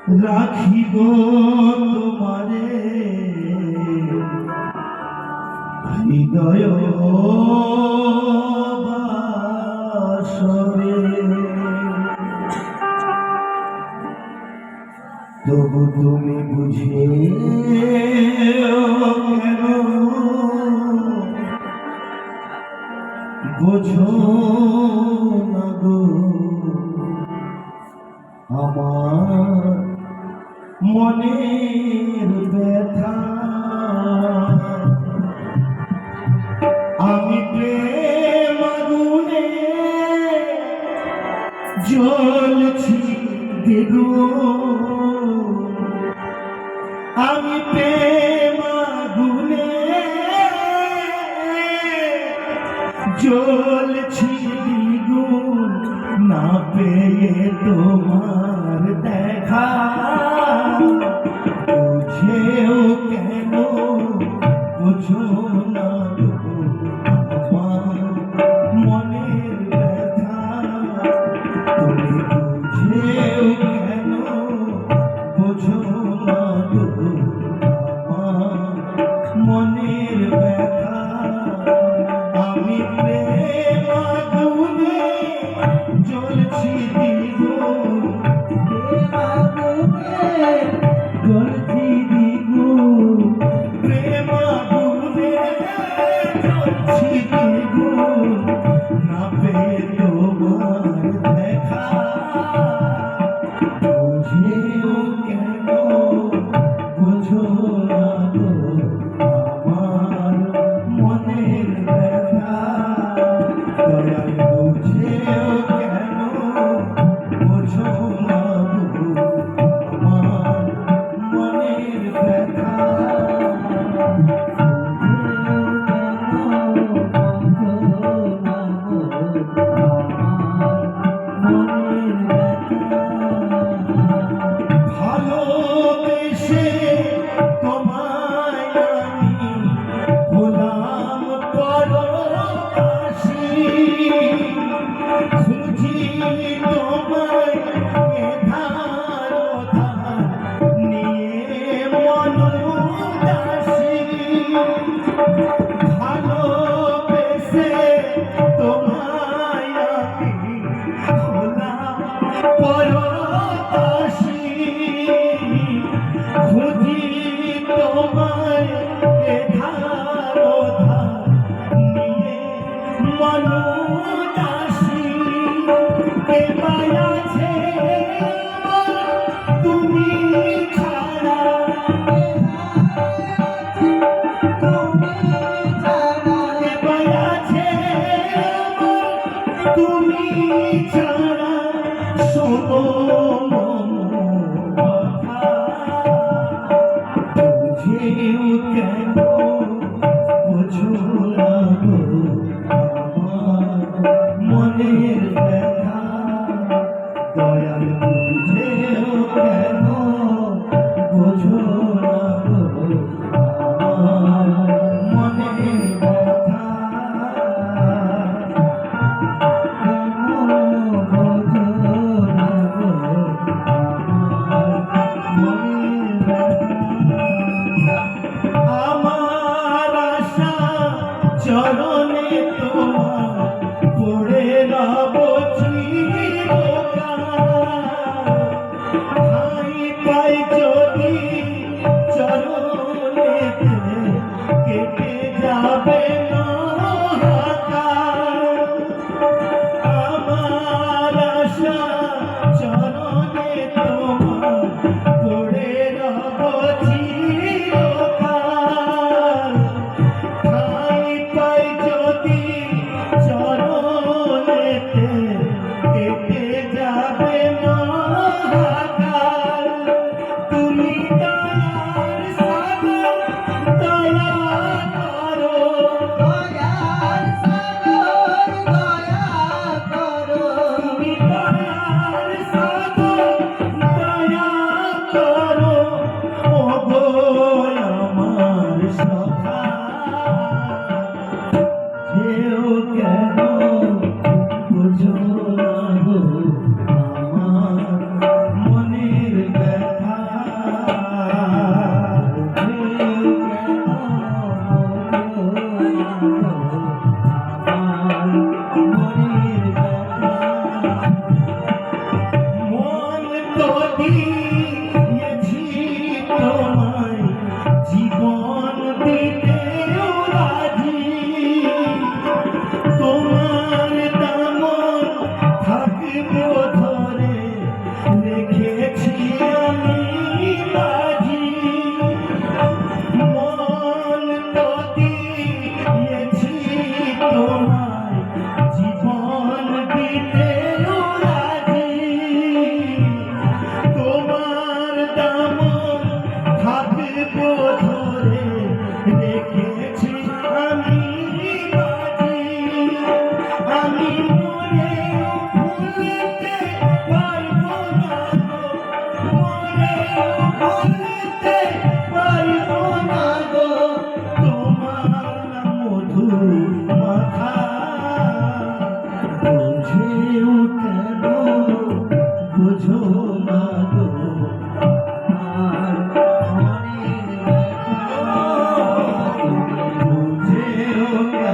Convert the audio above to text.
রাখিব তোমারে হৃদয় বাসরে, তবু তুমি বুঝে কেন বোঝো না গো আমার মনের ব্যথা। আমি প্রেম আগুনে জ্বলছি দ্বিগুণ, আমি প্রেম আগুনে জ্বলছি দ্বিগুণ, না পেয়ে তোমার দেখা বুঝেও কেন বুঝো না গো আমার মনের ব্যথা। তুমি বুঝেও কেন বুঝো না গো আমার মনের ব্যথা। আমি প্রেম আগুনে জ্বলছি দ্বিগুণ, তো দিয়েছি তোমায় জীবন দিতেও রাজি তোমার দামন থাকবো ধরে রেখেছি আমি বাজি মন তো দিয়েছি তোমায় জীবন দিতেও রাজি তোমার দামন থাকবো ধরে রেখেছি আমি বাজি আমি মরেও ভুলতে পারবো না গো মরেও ভুলতে পারবো না গো তোমার নাম মধু মাখা বুঝেও